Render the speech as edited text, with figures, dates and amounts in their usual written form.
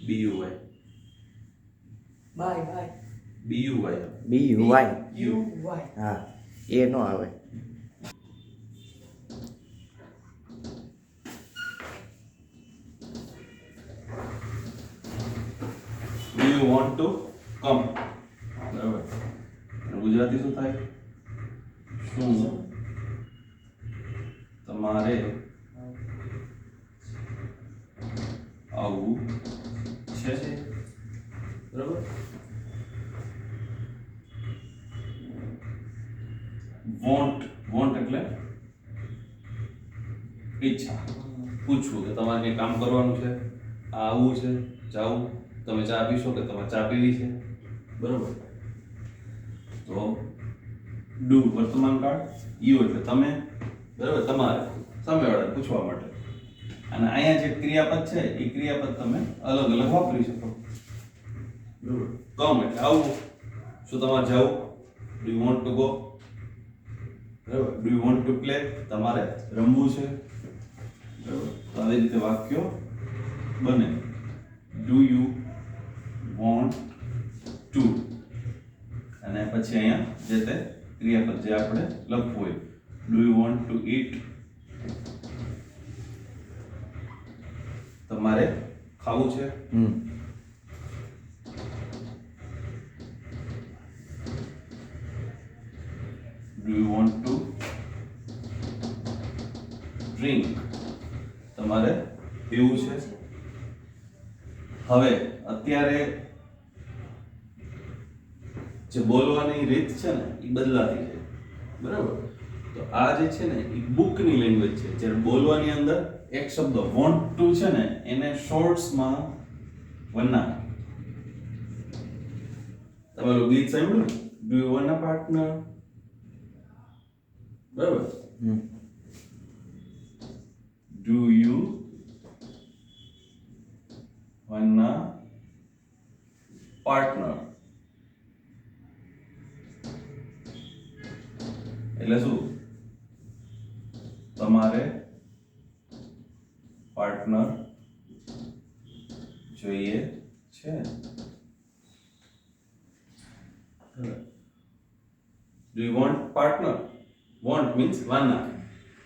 BUY. Bye bye BUY. BUY. યુવાય હા એ નો આવે. Do you want to come? બરાબર. ગુજરાતી શું થાય? શું તમારે આવું છે? બરાબર. વોન્ટ એટલે ઈચ્છા, પૂછવું કે તમારે કંઈ કામ કરવાનું છે, આ આવવું છે, જાવું, તમે ચા પીશો કે તમારે ચા પીવી છે. બરાબર. તો ડુ વર્તમાન કાળ, યુ એટલે તમે, બરાબર, તમારે સામેવાળાને પૂછવા માટે. અને અહીંયા જે ક્રિયાપદ છે એ ક્રિયાપદ તમે અલગ અલગ વાપરી શકો. બરાબર. કમ એટલે આવવું, શું તમારે જાવું, do you want to go. બરાબર. Do you want to play, તમારે રમવું છે. બરાબર. તો આવી રીતે વાક્યો બને. ડુ યુ વોન્ટ ટુ, અને પછી અહીંયા જે તે ક્રિયાપદ જે આપણે લખવું હોય. Do you want to eat, તમારે ખાવું છે. Do you want two drink, તમારે પીવું છે. હવે અત્યારે જે બોલવાની રીત છે ને એ બદલાતી છે. બરાબર. તો આ જે છે ને એ બુકની લેંગ્વેજ છે. જ્યારે બોલવાની અંદર એક શબ્દ વોન્ટ ટુ છે ને એને શોર્ટ્સમાં વન્ના. તમે ઓલું ગીત સાંભળ્યું, do you want a partner. બરાબર. Do you want a partner એટલે શું? તમારે પાર્ટનર જોઈએ છે. Do you want partner? Want means wanna.